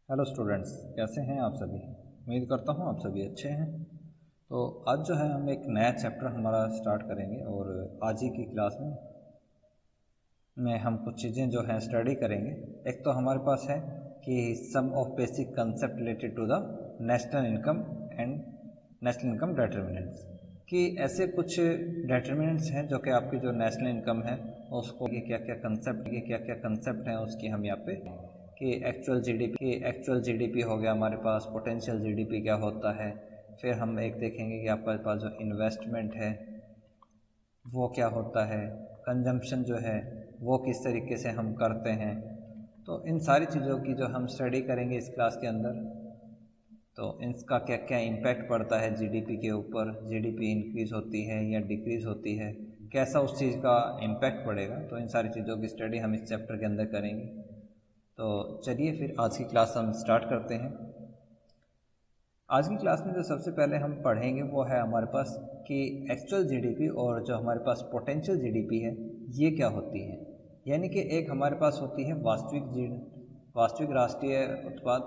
Hello students, कैसे हैं आप सभी। उम्मीद करता हूं आप सभी अच्छे हैं। तो आज जो है हम एक नया चैप्टर हमारा स्टार्ट करेंगे और आज ही की क्लास में हम कुछ चीज़ें जो हैं स्टडी करेंगे। एक तो हमारे पास है कि some of basic concept related to the national income and national income determinants, कि ऐसे कुछ डिटर्मिनेंट्स हैं जो कि आपकी जो नेशनल इनकम है उसको क्या क्या कंसेप्ट हैं उसकी हम यहाँ पे कि एक्चुअल जीडीपी हो गया हमारे पास, पोटेंशियल जीडीपी क्या होता है। फिर हम एक देखेंगे कि आपके पास जो इन्वेस्टमेंट है वो क्या होता है, कंजम्पशन जो है वो किस तरीके से हम करते हैं। तो इन सारी चीज़ों की जो हम स्टडी करेंगे इस क्लास के अंदर। तो इसका क्या क्या इम्पैक्ट पड़ता है जीडीपी के ऊपर, जीडीपी इंक्रीज़ होती है या डिक्रीज़ होती है, कैसा उस चीज़ का इम्पैक्ट पड़ेगा। तो इन सारी चीज़ों की स्टडी हम इस चैप्टर के अंदर करेंगे। तो चलिए फिर आज की क्लास हम स्टार्ट करते हैं। आज की क्लास में जो सबसे पहले हम पढ़ेंगे वो है हमारे पास कि एक्चुअल जीडीपी और जो हमारे पास पोटेंशियल जीडीपी है ये क्या होती है। यानी कि एक हमारे पास होती है वास्तविक राष्ट्रीय उत्पाद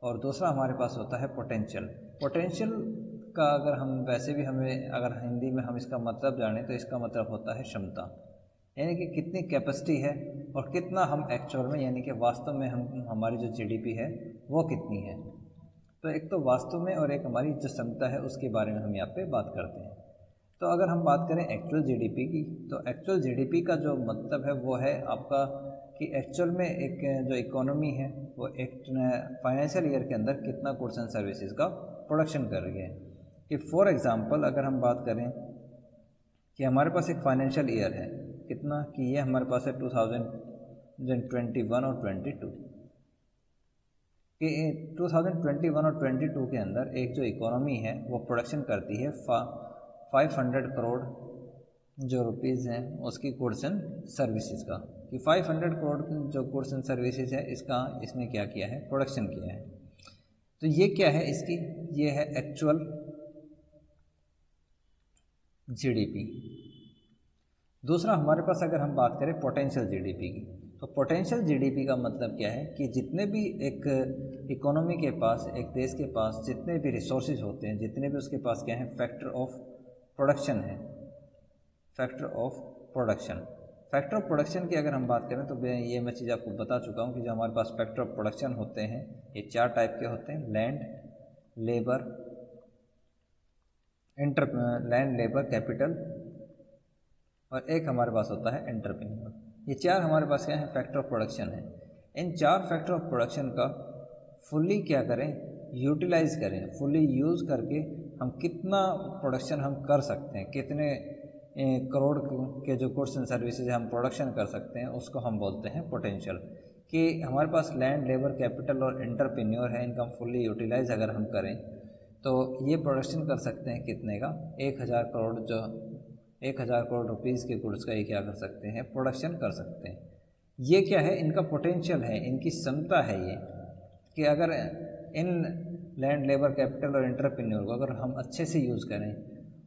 और दूसरा हमारे पास होता है पोटेंशियल का अगर हम वैसे भी हमें अगर हिंदी में हम इसका मतलब जानें तो इसका मतलब होता है क्षमता, यानी कि कितनी कैपेसिटी है और कितना हम एक्चुअल में यानी कि वास्तव में हम हमारी जो जीडीपी है वो कितनी है। तो एक तो वास्तव में और एक हमारी जो क्षमता है उसके बारे में हम यहाँ पे बात करते हैं। तो अगर हम बात करें एक्चुअल जीडीपी की, तो एक्चुअल जीडीपी का जो मतलब है वो है आपका कि एक्चुअल में एक जो इकोनॉमी है वो एक फाइनेंशियल ईयर के अंदर कितना गुड्स एंड सर्विसेज का प्रोडक्शन कर रही है। कि फॉर एग्ज़ाम्पल अगर हम बात करें कि हमारे पास एक फाइनेंशियल ईयर है कितना, कि ये हमारे पास है 2021 और 22 कि 2021 और 22 के अंदर एक जो इकोनॉमी है वो प्रोडक्शन करती है 500 करोड़ जो रुपीज़ हैं उसकी गुड्स एंड सर्विसेज का, कि 500 करोड़ की जो गुड्स एंड सर्विसेज है इसने क्या किया है, प्रोडक्शन किया है। तो ये क्या है इसकी, ये है एक्चुअल जीडीपी। दूसरा हमारे पास अगर हम बात करें पोटेंशियल जीडीपी की, तो पोटेंशियल जीडीपी का मतलब क्या है कि जितने भी एक इकोनॉमी के पास, एक देश के पास जितने भी रिसोर्सेज होते हैं, जितने भी उसके पास क्या है, फैक्टर ऑफ प्रोडक्शन है। फैक्टर ऑफ प्रोडक्शन की अगर हम बात करें तो ये मैं चीज़ आपको बता चुका हूँ कि जो हमारे पास फैक्टर ऑफ प्रोडक्शन होते हैं ये 4 टाइप के होते हैं, लैंड लेबर कैपिटल और एक हमारे पास होता है एंटरप्रेन्योर। ये 4 हमारे पास क्या है, फैक्टर ऑफ प्रोडक्शन है। इन 4 फैक्टर ऑफ प्रोडक्शन का फुल्ली क्या करें, यूटिलाइज़ करें, फुल्ली यूज़ करके हम कितना प्रोडक्शन हम कर सकते हैं, कितने करोड़ के जो गुड्स एंड सर्विसेज हम प्रोडक्शन कर सकते हैं उसको हम बोलते हैं पोटेंशियल। कि हमारे पास लैंड लेबर कैपिटल और एंटरप्रेन्योर है, इनका फुल्ली यूटिलाइज अगर हम करें तो ये प्रोडक्शन कर सकते हैं कितने का, 1000 करोड़ रुपीज़ के गुड्स का ये क्या कर सकते हैं, प्रोडक्शन कर सकते हैं। ये क्या है, इनका पोटेंशियल है, इनकी क्षमता है ये, कि अगर इन लैंड लेबर कैपिटल और एंटरप्रेन्योर को अगर हम अच्छे से यूज़ करें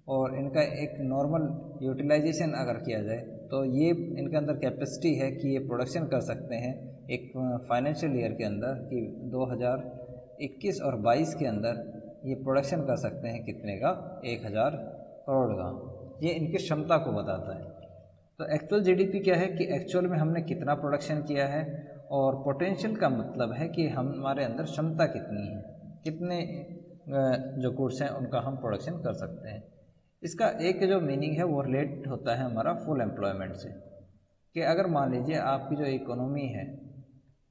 और इनका एक नॉर्मल यूटिलाइजेशन अगर किया जाए तो ये इनके अंदर कैपेसिटी है कि ये प्रोडक्शन कर सकते हैं एक फाइनेंशियल ईयर के अंदर, कि 2021 और 22 के अंदर ये प्रोडक्शन कर सकते हैं कितने का, 1000 करोड़ का। ये इनकी क्षमता को बताता है। तो एक्चुअल जीडीपी क्या है कि एक्चुअल में हमने कितना प्रोडक्शन किया है, और पोटेंशियल का मतलब है कि हमारे अंदर क्षमता कितनी है, कितने जो गुड्स हैं उनका हम प्रोडक्शन कर सकते हैं। इसका एक जो मीनिंग है वो रिलेट होता है हमारा फुल एम्प्लॉयमेंट से, कि अगर मान लीजिए आपकी जो इकोनॉमी है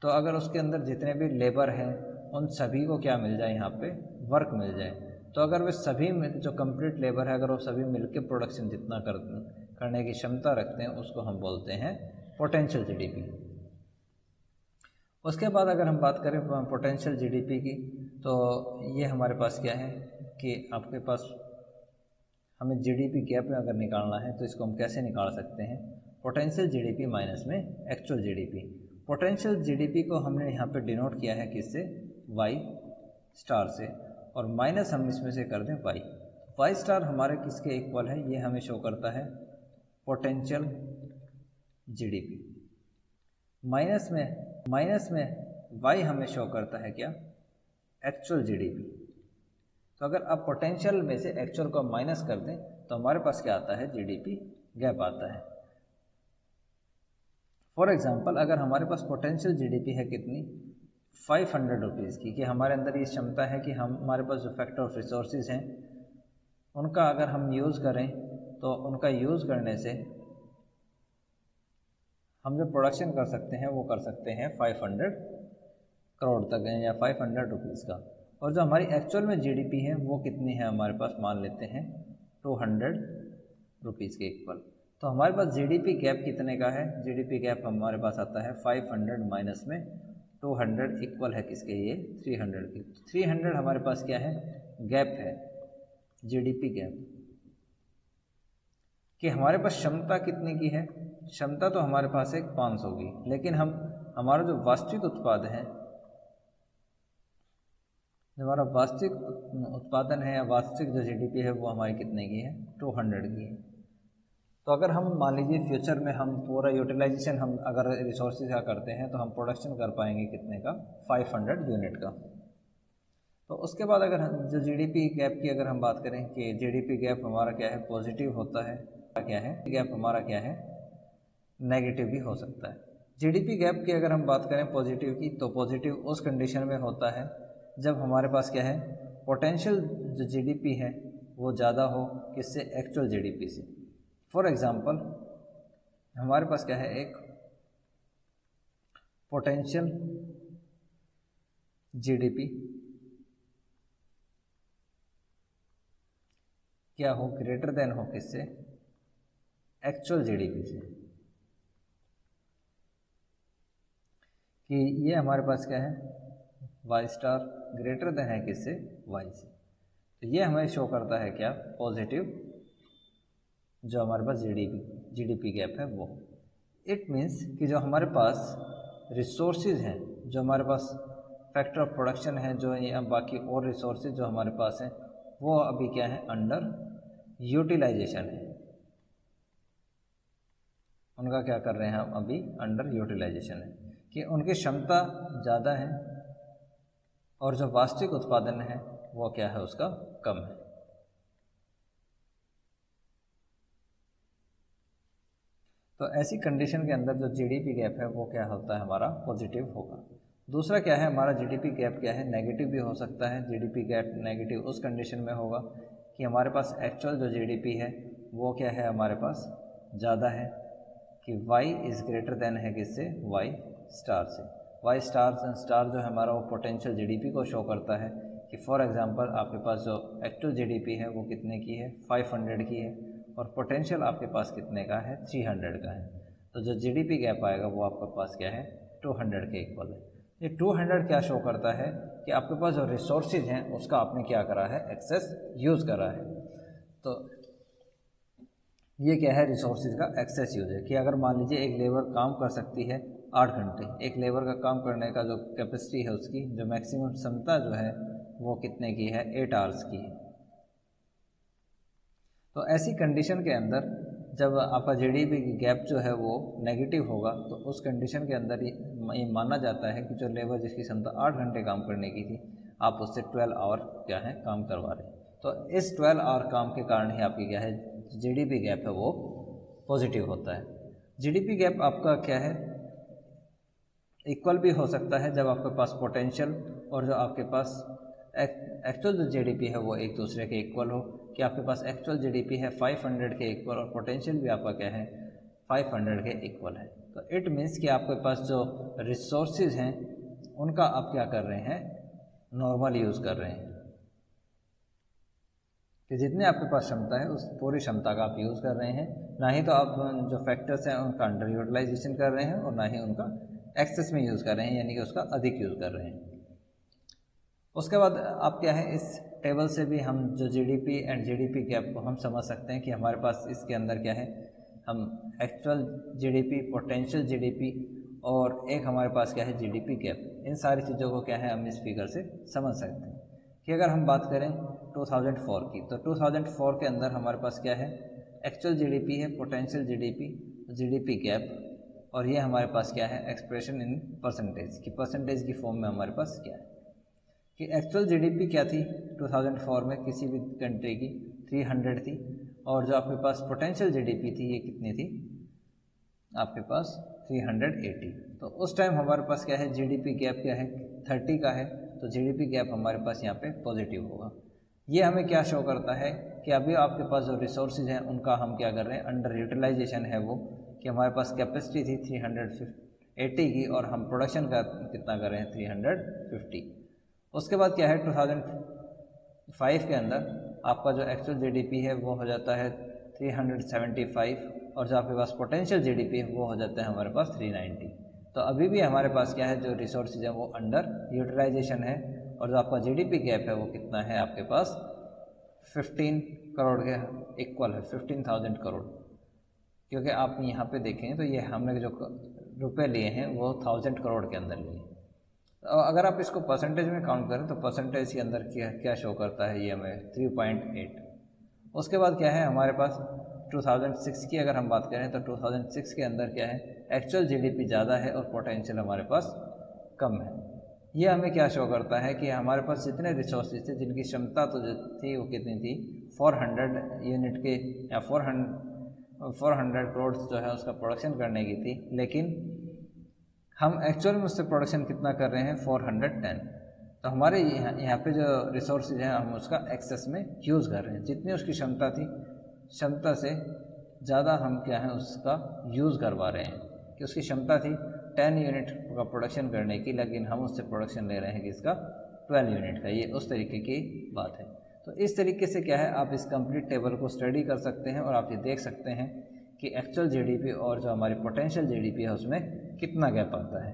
तो अगर उसके अंदर जितने भी लेबर हैं उन सभी को क्या मिल जाए, यहाँ पे वर्क मिल जाए। तो अगर वे सभी जो कंप्लीट लेबर है अगर वो सभी मिलकर प्रोडक्शन जितना करने की क्षमता रखते हैं उसको हम बोलते हैं पोटेंशियल जीडीपी। उसके बाद अगर हम बात करें पोटेंशियल जीडीपी की, तो ये हमारे पास क्या है कि आपके पास हमें जीडीपी गैप में अगर निकालना है तो इसको हम कैसे निकाल सकते हैं, पोटेंशियल जीडीपी माइनस में एक्चुअल जीडीपी। पोटेंशियल जीडीपी को हमने यहाँ पे डिनोट किया है किससे, वाई स्टार से, और माइनस हम इसमें से कर दें वाई स्टार हमारे किसके इक्वल है, ये हमें शो करता है पोटेंशियल जीडीपी। माइनस में y हमें शो करता है क्या, एक्चुअल जीडीपी। तो अगर आप पोटेंशियल में से एक्चुअल को माइनस कर दें तो हमारे पास क्या आता है, जीडीपी गैप आता है। फॉर एग्जांपल अगर हमारे पास पोटेंशियल जीडीपी है कितनी, 500 रुपीज़ की, कि हमारे अंदर ये क्षमता है कि हमारे पास जो फैक्टर ऑफ रिसोर्सेज हैं उनका अगर हम यूज़ करें तो उनका यूज़ करने से हम जो प्रोडक्शन कर सकते हैं वो कर सकते हैं 500 करोड़ तक है या 500 रुपीज़ का। और जो हमारी एक्चुअल में जीडीपी है वो कितनी है हमारे पास, मान लेते हैं 200 रुपीज़ के इक्वल। तो हमारे पास जीडीपी गैप कितने का है, जीडीपी गैप हमारे पास आता है 500 माइनस में 200 इक्वल है किसके, ये 300 की। 300 हमारे पास क्या है, गैप है, जीडीपी गैप। कि हमारे पास क्षमता कितने की है, क्षमता तो हमारे पास एक 500 की, लेकिन हमारा जो वास्तविक उत्पाद है, जो हमारा वास्तविक उत्पादन है या वास्तविक जो जीडीपी है वो हमारी कितने की है, 200 की है। तो अगर हम मान लीजिए फ्यूचर में हम पूरा यूटिलाइजेशन हम अगर रिसोर्सेज का करते हैं तो हम प्रोडक्शन कर पाएंगे कितने का, 500 यूनिट का। तो उसके बाद अगर जो जीडीपी गैप की अगर हम बात करें कि जीडीपी गैप हमारा क्या है, पॉजिटिव होता है, क्या है गैप हमारा क्या है, नेगेटिव भी हो सकता है। जीडीपी गैप की अगर हम बात करें पॉजिटिव की, तो पॉजिटिव उस कंडीशन में होता है जब हमारे पास क्या है, पोटेंशियल जो जीडीपी है वो ज़्यादा हो किससे, एक्चुअल जीडीपी से। फॉर एग्ज़ाम्पल हमारे पास क्या है, एक पोटेंशियल जीडीपी क्या हो, ग्रेटर देन हो किससे, एक्चुअल जीडीपी से। कि ये हमारे पास क्या है, वाई स्टार ग्रेटर देन है किससे, वाई से। तो ये हमें शो करता है क्या, पॉजिटिव जो हमारे पास जीडीपी गैप है वो। इट मीन्स कि जो हमारे पास रिसोर्सेज हैं, जो हमारे पास फैक्टर ऑफ प्रोडक्शन है, जो या बाकी और रिसोर्सेज जो हमारे पास हैं वो अभी क्या है, अंडर यूटिलाइजेशन है। उनका क्या कर रहे हैं हम, अभी अंडर यूटिलाइजेशन है, कि उनकी क्षमता ज़्यादा है और जो वास्तविक उत्पादन है वो क्या है, उसका कम है। तो ऐसी कंडीशन के अंदर जो जीडीपी गैप है वो क्या होता है, हमारा पॉजिटिव होगा। दूसरा क्या है, हमारा जीडीपी गैप क्या है, नेगेटिव भी हो सकता है। जीडीपी गैप नेगेटिव उस कंडीशन में होगा कि हमारे पास एक्चुअल जो जीडीपी है वो क्या है, हमारे पास ज़्यादा है, कि y इज़ ग्रेटर देन है किससे, y स्टार से। y स्टार जो है हमारा वो पोटेंशियल जीडीपी को शो करता है। कि फॉर एग्जांपल आपके पास जो एक्चुअल जीडीपी है वो कितने की है, 500 की है, और पोटेंशियल आपके पास कितने का है, 300 का है। तो जो जीडीपी गैप आएगा वो आपके पास क्या है, 200 के इक्वल है। ये 200 क्या शो करता है कि आपके पास जो रिसोर्सेज हैं उसका आपने क्या करा है, एक्सेस यूज़ करा है। तो ये क्या है, रिसोर्सेज का एक्सेस यूज है। कि अगर मान लीजिए एक लेबर काम कर सकती है 8 घंटे, एक लेबर का काम करने का जो कैपेसिटी है उसकी जो मैक्सिमम क्षमता जो है वो कितने की है, 8 आवर्स की है। तो ऐसी कंडीशन के अंदर जब आपका जीडीपी की गैप जो है वो नेगेटिव होगा तो उस कंडीशन के अंदर ये माना जाता है कि जो लेबर जिसकी क्षमता 8 घंटे काम करने की थी, आप उससे 12 आवर क्या है, काम करवा रहे हैं। तो इस 12 आवर काम के कारण ही आपकी क्या है, जीडीपी गैप है वो पॉजिटिव होता है। जीडीपी गैप आपका क्या है, इक्वल भी हो सकता है जब आपके पास पोटेंशियल और जो आपके पास एक्चुअल जो जीडीपी है वो एक दूसरे के इक्वल हो। कि आपके पास एक्चुअल जीडीपी है 500 के इक्वल और पोटेंशियल भी आपका क्या है, 500 के इक्वल है। तो इट मीन्स कि आपके पास जो रिसोर्सेज हैं उनका आप क्या कर रहे हैं, नॉर्मल यूज़ कर रहे हैं। कि जितने आपके पास क्षमता है उस पूरी क्षमता का आप यूज़ कर रहे हैं, ना ही तो आप जो फैक्टर्स हैं उनका अंडर यूटिलाइजेशन कर रहे हैं और ना ही उनका एक्सेस में यूज़ कर रहे हैं, यानी कि उसका अधिक यूज़ कर रहे हैं। उसके बाद आप क्या है, इस टेबल से भी हम जो जीडीपी एंड जीडीपी गैप को हम समझ सकते हैं कि हमारे पास इसके अंदर क्या है, हम एक्चुअल जीडीपी, पोटेंशियल जीडीपी और एक हमारे पास क्या है, जीडीपी गैप, इन सारी चीज़ों को क्या है हम इस फिगर से समझ सकते हैं। कि अगर हम बात करें 2004 की, तो 2004 के अंदर हमारे पास क्या है, एक्चुअल जीडीपी है, पोटेंशियल जीडीपी, जीडीपी गैप और ये हमारे पास क्या है एक्सप्रेशन इन परसेंटेज की, परसेंटेज की फॉर्म में हमारे पास क्या है कि एक्चुअल जीडीपी क्या थी 2004 में किसी भी कंट्री की 300 थी, और जो आपके पास पोटेंशियल जीडीपी थी ये कितनी थी आपके पास 380। तो उस टाइम हमारे पास क्या है जीडीपी गैप क्या है 30 का है, तो जीडीपी गैप हमारे पास यहाँ पे पॉजिटिव होगा। ये हमें क्या शो करता है कि अभी आपके पास जो रिसोर्सेज हैं उनका हम क्या कर रहे हैं अंडर यूटिलाइजेशन है वो, कि हमारे पास कैपेसिटी थी 380 की और हम प्रोडक्शन का कितना कर रहे हैं 350। उसके बाद क्या है 2005 के अंदर आपका जो एक्चुअल जीडीपी है वो हो जाता है 375 और जो आपके पास पोटेंशियल जीडीपी है वो हो जाता है हमारे पास 390। तो अभी भी हमारे पास क्या है जो रिसोर्सेज है वो अंडर यूटिलाइजेशन है, और जो आपका जीडीपी गैप है वो कितना है आपके पास 15 करोड़ के इक्वल है, 15,000 करोड़। क्योंकि आप यहाँ पे देखें तो ये हमने जो रुपए लिए हैं वो 1000 करोड़ के अंदर लिए। तो अगर आप इसको परसेंटेज में काउंट करें तो परसेंटेज के अंदर क्या शो करता है ये हमें 3.8। उसके बाद क्या है हमारे पास 2006 की अगर हम बात करें तो 2006 के अंदर क्या है एक्चुअल जीडीपी ज़्यादा है और पोटेंशियल हमारे पास कम है। ये हमें क्या शो करता है कि हमारे पास जितने रिसोर्सेज थे जिनकी क्षमता तो जो थी वो कितनी थी 400 यूनिट के या 400 करोड़ जो है उसका प्रोडक्शन करने की थी, लेकिन हम एक्चुअल में उससे प्रोडक्शन कितना कर रहे हैं 410। तो हमारे यहाँ पे जो रिसोर्सेज हैं हम उसका एक्सेस में यूज़ कर रहे हैं, जितनी उसकी क्षमता थी क्षमता से ज़्यादा हम क्या है उसका यूज़ करवा रहे हैं, कि उसकी क्षमता थी 10 यूनिट का प्रोडक्शन करने की, लेकिन हम उससे प्रोडक्शन ले रहे हैं कि इसका 12 यूनिट का। ये उस तरीके की बात है। तो इस तरीके से क्या है आप इस कंप्लीट टेबल को स्टडी कर सकते हैं और आप ये देख सकते हैं कि एक्चुअल जीडीपी और जो हमारी पोटेंशियल जीडीपी है उसमें कितना गैप आता है।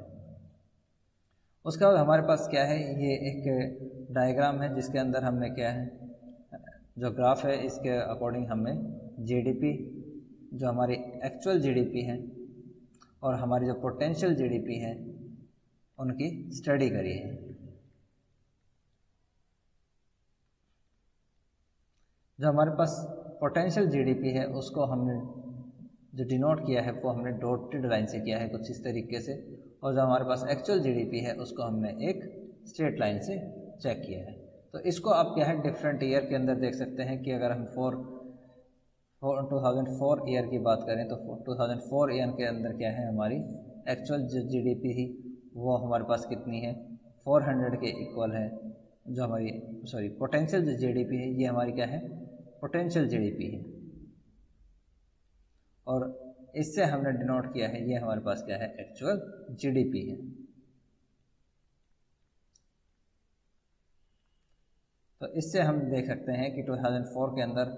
उसके बाद हमारे पास क्या है ये एक डायग्राम है जिसके अंदर हमने क्या है जो ग्राफ है इसके अकॉर्डिंग हमने जीडीपी जो हमारी एक्चुअल जीडीपी है और हमारी जो पोटेंशियल जीडीपी है उनकी स्टडी करी है। जो हमारे पास पोटेंशियल जीडीपी है उसको हमने जो डिनोट किया है वो हमने डॉटेड लाइन से किया है कुछ इस तरीके से, और जो हमारे पास एक्चुअल जीडीपी है उसको हमने एक स्ट्रेट लाइन से चेक किया है। तो इसको आप क्या है डिफरेंट ईयर के अंदर देख सकते हैं कि अगर हम 2004 ईयर की बात करें तो 2004 ईयर के अंदर क्या है हमारी एक्चुअल जो जीडीपी थी वो हमारे पास कितनी है 400 के इक्वल है। जो हमारी पोटेंशियल जो जीडीपी है ये हमारी क्या है पोटेंशियल जीडीपी है, और इससे हमने डिनोट किया है ये हमारे पास क्या है एक्चुअल जीडीपी है। तो इससे हम देख सकते हैं कि 2004 के अंदर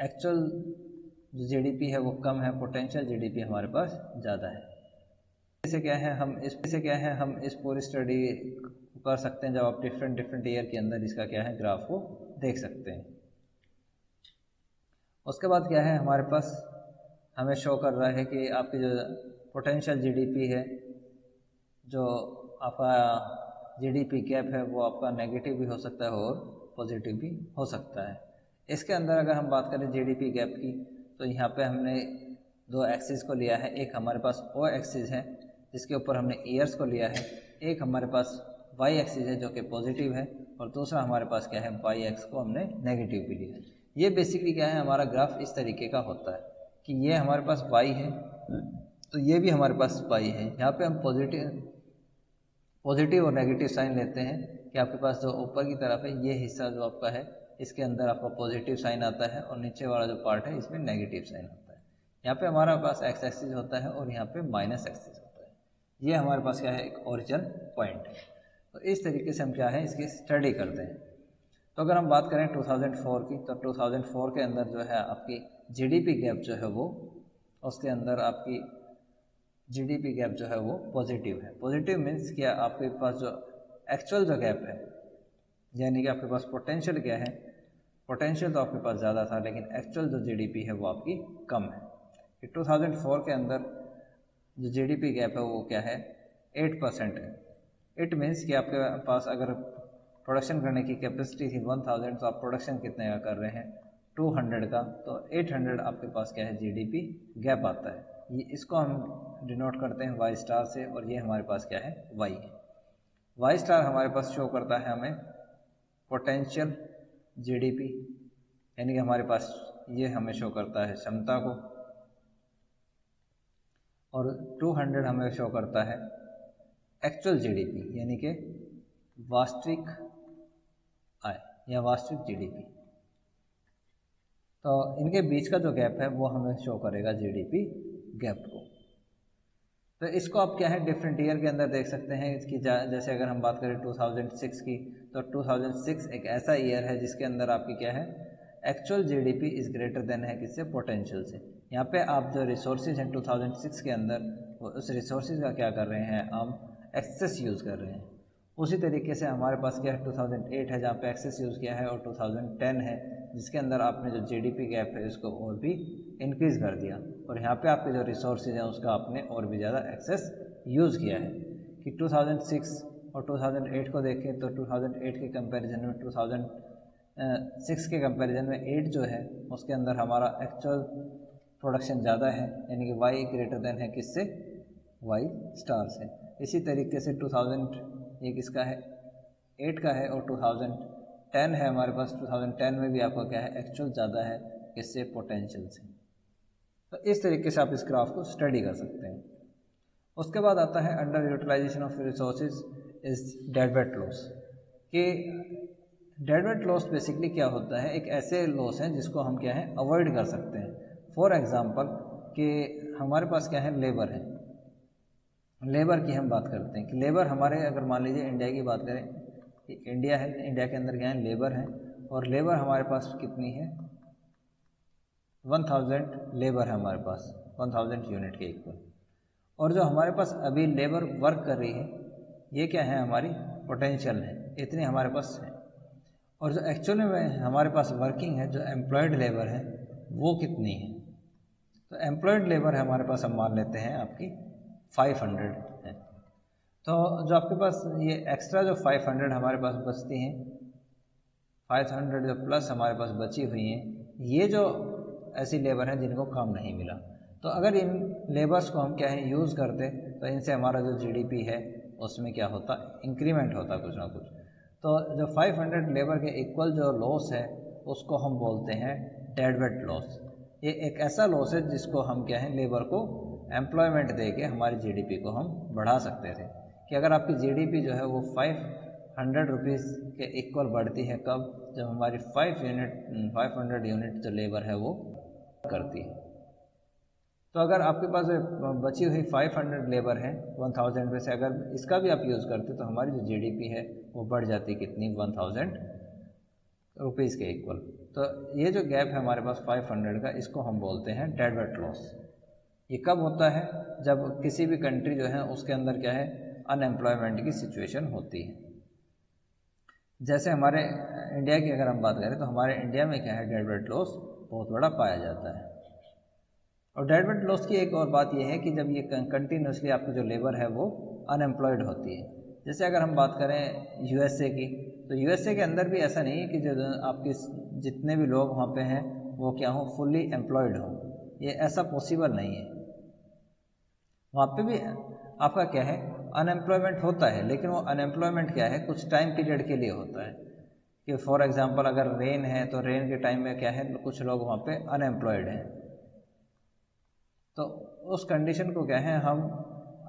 एक्चुअल जो जीडीपी है वो कम है, पोटेंशियल जीडीपी हमारे पास ज़्यादा है। इससे क्या है हम इस पूरी स्टडी कर सकते हैं जब आप डिफरेंट ईयर के अंदर इसका क्या है ग्राफ को देख सकते हैं। उसके बाद क्या है हमारे पास हमें शो कर रहा है कि आपकी जो पोटेंशियल जीडीपी है जो आपका जीडीपी गैप है वो आपका नेगेटिव भी हो सकता है और पॉजिटिव भी हो सकता है। इसके अंदर अगर हम बात करें जीडीपी गैप की तो यहाँ पे हमने दो एक्सिस को लिया है, एक हमारे पास ओ एक्सिस है जिसके ऊपर हमने ईयर्स को लिया है, एक हमारे पास वाई एक्सिस है जो कि पॉजिटिव है, और दूसरा हमारे पास क्या है वाई एक्स को हमने नेगेटिव भी लिया है। ये बेसिकली क्या है हमारा ग्राफ इस तरीके का होता है कि ये हमारे पास वाई है तो ये भी हमारे पास वाई है। यहाँ पे हम पॉजिटिव और नेगेटिव साइन लेते हैं कि आपके पास जो ऊपर की तरफ है ये हिस्सा जो आपका है इसके अंदर आपका पॉजिटिव साइन आता है और नीचे वाला जो पार्ट है इसमें नेगेटिव साइन आता है। यहाँ पे हमारे पास एक्स एक्सिस होता है और यहाँ पे माइनस एक्सिस होता है। ये हमारे पास क्या है एक ओरिजिन पॉइंट है। तो इस तरीके से हम क्या है इसकी स्टडी करते हैं। तो अगर हम बात करें 2004 की तो 2004 के अंदर जो है आपकी जीडीपी गैप जो है वो उसके अंदर आपकी जीडीपी गैप जो है वो पॉजिटिव है। पॉजिटिव मीन्स क्या आपके पास जो एक्चुअल जो गैप है यानी कि आपके पास पोटेंशियल क्या है, पोटेंशियल तो आपके पास ज़्यादा था लेकिन एक्चुअल जो जीडीपी है वो आपकी कम है। 2004 के अंदर जो जीडीपी गैप है वो क्या है 8% है। इट मीन्स कि आपके पास अगर प्रोडक्शन करने की कैपेसिटी थी 1000 तो आप प्रोडक्शन कितने का कर रहे हैं 200 का, तो 800 आपके पास क्या है जीडीपी गैप आता है। ये इसको हम डिनोट करते हैं वाई स्टार से, और ये हमारे पास क्या है, वाई है। वाई स्टार हमारे पास शो करता है हमें पोटेंशियल जीडीपी, यानी कि हमारे पास ये हमें शो करता है क्षमता को, और 200 हमें शो करता है एक्चुअल जीडीपी, यानी कि वास्तविक आय या वास्तविक जीडीपी। तो इनके बीच का जो गैप है वो हमें शो करेगा जीडीपी गैप को। तो इसको आप क्या है डिफरेंट ईयर के अंदर देख सकते हैं कि जैसे अगर हम बात करें 2006 की, तो 2006 एक ऐसा ईयर है जिसके अंदर आपकी क्या है, actual GDP is greater than है किससे, पोटेंशियल से। यहाँ पे आप जो रिसोर्सेज हैं 2006 के अंदर, वो उस रिसोर्सेज का क्या कर रहे हैं, हम एक्सेस यूज़ कर रहे हैं। उसी तरीके से हमारे पास क्या है 2008 है जहाँ पे एक्सेस यूज़ किया है, और 2010 है जिसके अंदर आपने जो जीडीपी गैप है इसको और भी इंक्रीज़ कर दिया, और यहाँ पे आपके जो रिसोर्सेज हैं उसका आपने और भी ज़्यादा एक्सेस यूज़ किया है। कि 2006 और 2008 को देखें तो 2008 के कंपैरिजन में 2006 के कंपैरिजन में 8 जो है उसके अंदर हमारा एक्चुअल प्रोडक्शन ज़्यादा है, यानी कि वाई ग्रेटर देन है किससे, वाई स्टार से। इसी तरीके से 2000 ये किसका है, 8 का है, और 2010 है हमारे पास, 2010 में भी आपका क्या है, एक्चुअल ज़्यादा है किससे, पोटेंशियल से। तो इस तरीके से आप इस ग्राफ को स्टडी कर सकते हैं। उसके बाद आता है under utilization of resources is dead weight loss. कि डेड वेट लॉस बेसिकली क्या होता है, एक ऐसे लॉस हैं जिसको हम क्या है अवॉइड कर सकते हैं। फॉर एग्जांपल कि हमारे पास क्या है, लेबर है, लेबर की हम बात करते हैं कि लेबर हमारे, अगर मान लीजिए इंडिया की बात करें कि इंडिया है, इंडिया के अंदर क्या है, लेबर है, और लेबर हमारे पास कितनी है, 1000 लेबर है हमारे पास, 1000 यूनिट के इक्वल। और जो हमारे पास अभी लेबर वर्क कर रही है ये क्या है, हमारी पोटेंशियल है, इतनी हमारे पास है। और जो एक्चुअली में हमारे पास वर्किंग है, जो एम्प्लॉयड लेबर है वो कितनी है, तो एम्प्लॉयड लेबर है हमारे पास, हम मान लेते हैं आपकी 500 है। तो जो आपके पास ये एक्स्ट्रा जो 500 हमारे पास बचती हैं, 500 जो प्लस हमारे पास बची हुई हैं, ये जो ऐसी लेबर हैं जिनको काम नहीं मिला, तो अगर इन लेबर्स को हम क्या है यूज़ करते तो इनसे हमारा जो जीडीपी है उसमें क्या होता, इंक्रीमेंट होता कुछ ना कुछ। तो जो 500 लेबर के इक्वल जो लॉस है उसको हम बोलते हैं डेड वेट लॉस। ये एक ऐसा लॉस है जिसको हम क्या है लेबर को एम्प्लॉयमेंट दे के हमारी जीडीपी को हम बढ़ा सकते थे। कि अगर आपकी जीडीपी जो है वो 500 रुपीज़ के इक्वल बढ़ती है, कब, जब हमारी 500 यूनिट जो लेबर है वो करती है। तो अगर आपके पास बची हुई 500 लेबर है 1000 में से, अगर इसका भी आप यूज़ करते तो हमारी जो जीडीपी है वो बढ़ जाती कितनी, 1000 रुपीज़ के इक्वल। तो ये जो गैप है हमारे पास 500 का, इसको हम बोलते हैं डेड वेट लॉस। ये कब होता है, जब किसी भी कंट्री जो है उसके अंदर क्या है, अनएम्प्लॉयमेंट की सिचुएशन होती है। जैसे हमारे इंडिया की अगर हम बात करें तो हमारे इंडिया में क्या है, डेड वेट लॉस बहुत बड़ा पाया जाता है। और डेड वेट लॉस की एक और बात यह है कि जब ये कंटिन्यूसली आपकी जो लेबर है वो अनएम्प्लॉयड होती है। जैसे अगर हम बात करें यूएसए की, तो यूएसए के अंदर भी ऐसा नहीं है कि जो आपके जितने भी लोग वहाँ पे हैं वो क्या हों, फुल्ली एम्प्लॉयड हों, ये ऐसा पॉसिबल नहीं है। वहाँ पे भी आपका क्या है, अनएम्प्लॉयमेंट होता है, लेकिन वो अनएम्प्लॉयमेंट क्या है, कुछ टाइम पीरियड के लिए होता है। कि फॉर एग्जांपल अगर रेन है तो रेन के टाइम में क्या है, कुछ लोग वहाँ पे अनएम्प्लॉयड हैं, तो उस कंडीशन को क्या है, हम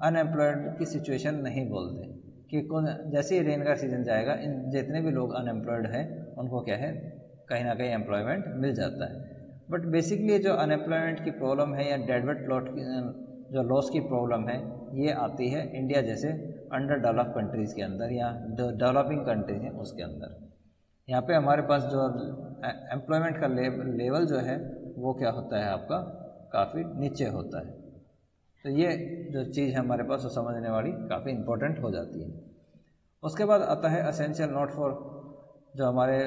अनएम्प्लॉयड की सिचुएशन नहीं बोलते। कि कौन, जैसे ही रेन का सीज़न जाएगा, इन जितने भी लोग अनएम्प्लॉयड हैं उनको क्या है, कहीं ना कहीं एम्प्लॉयमेंट मिल जाता है। बट बेसिकली जो अनएम्प्लॉयमेंट की प्रॉब्लम है या डेड वेट लॉट की जो लॉस की प्रॉब्लम है, ये आती है इंडिया जैसे अंडर डेवलप कंट्रीज़ के अंदर या डेवलपिंग कंट्रीज हैं उसके अंदर। यहाँ पे हमारे पास जो एम्प्लॉयमेंट का लेवल जो है वो क्या होता है, आपका काफ़ी नीचे होता है। तो ये जो चीज़ है हमारे पास वो समझने वाली काफ़ी इम्पोर्टेंट हो जाती है। उसके बाद आता है असेंशियल नोट फॉर, जो हमारे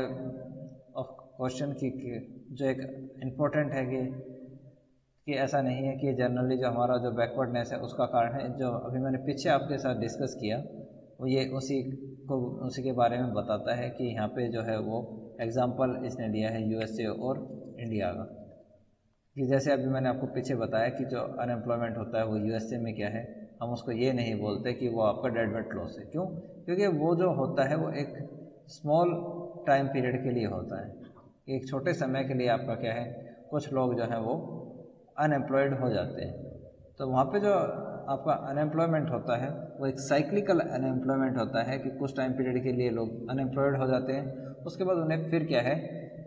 क्वेश्चन की जो एक इम्पोर्टेंट है कि ऐसा नहीं है कि जनरली जो हमारा जो बैकवर्डनेस है उसका कारण है, जो अभी मैंने पीछे आपके साथ डिस्कस किया वो ये उसी के बारे में बताता है। कि यहाँ पे जो है वो एग्ज़ाम्पल इसने दिया है यूएसए और इंडिया का, कि जैसे अभी मैंने आपको पीछे बताया कि जो अनएम्प्लॉयमेंट होता है वो यूएसए में क्या है, हम उसको ये नहीं बोलते कि वो आपका डेड वेट लॉस है। क्यों? क्योंकि वो जो होता है वो एक स्मॉल टाइम पीरियड के लिए होता है, एक छोटे समय के लिए आपका क्या है, कुछ लोग जो हैं वो अनएम्प्लॉयड हो जाते हैं। तो वहाँ पे जो आपका अनएम्प्लॉयमेंट होता है वो एक साइक्लिकल अनएम्प्लॉयमेंट होता है कि कुछ टाइम पीरियड के लिए लोग अनएम्प्लॉयड हो जाते हैं, उसके बाद उन्हें फिर क्या है,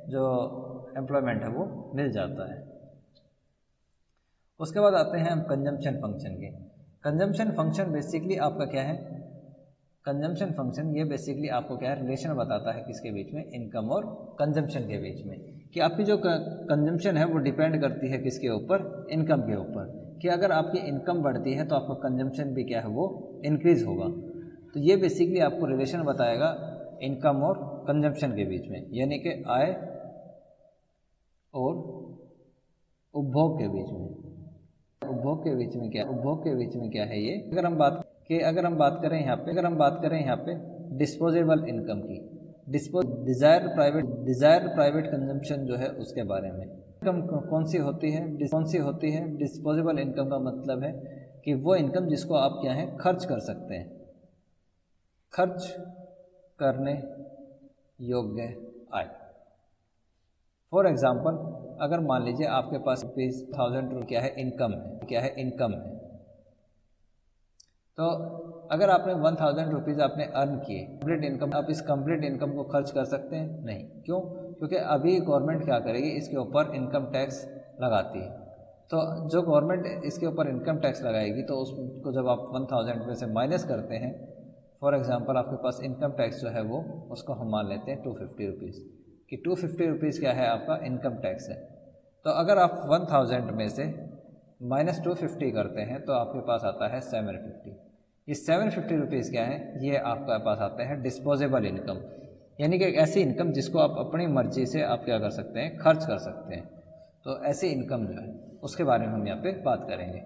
जो एम्प्लॉयमेंट है वो मिल जाता है। उसके बाद आते हैं हम कंजम्पशन फंक्शन के। कंजम्पशन फंक्शन बेसिकली आपका क्या है, कंजम्पशन फंक्शन ये बेसिकली आपको क्या है, रिलेशन बताता है किसके बीच में, इनकम और कंजम्पशन के बीच में, कि आपकी जो कंजम्पशन है वो डिपेंड करती है किसके ऊपर, इनकम के ऊपर, कि अगर आपकी इनकम बढ़ती है तो आपका कंजम्पशन भी क्या है वो इंक्रीज़ होगा। तो ये बेसिकली आपको रिलेशन बताएगा इनकम और कंजम्पशन के बीच में, यानी कि आय और उपभोग के बीच में। उपभोग के बीच में क्या, उपभोग के बीच में क्या है ये, अगर हम बात करें यहाँ पे डिस्पोजेबल इनकम की, डिज़ायर प्राइवेट कंजम्पशन जो है उसके बारे में। इनकम कौन सी होती है, डिस्पोजेबल इनकम का मतलब है कि वो इनकम जिसको आप क्या है खर्च कर सकते हैं, खर्च करने योग्य आय। फॉर एग्जाम्पल, अगर मान लीजिए आपके पास ₹1000 क्या है इनकम है, तो अगर आपने ₹1000 आपने अर्न किए कंप्लीट इनकम, आप इस कंप्लीट इनकम को खर्च कर सकते हैं? नहीं। क्यों? क्योंकि अभी गवर्नमेंट क्या करेगी, इसके ऊपर इनकम टैक्स लगाती है। तो जो गवर्नमेंट इसके ऊपर इनकम टैक्स लगाएगी तो उसको जब आप 1000 में से माइनस करते हैं, फॉर एग्जांपल आपके पास इनकम टैक्स जो है वो, उसको हम मान लेते हैं ₹250 कि ₹250 क्या है आपका इनकम टैक्स है। तो अगर आप 1000 में से -250 करते हैं तो आपके पास आता है 750। ये 750 क्या है, ये आपके पास आते हैं डिस्पोजेबल इनकम, यानी कि एक ऐसी इनकम जिसको आप अपनी मर्जी से आप क्या कर सकते हैं, खर्च कर सकते हैं। तो ऐसी इनकम जो है उसके बारे में हम यहाँ पे बात करेंगे।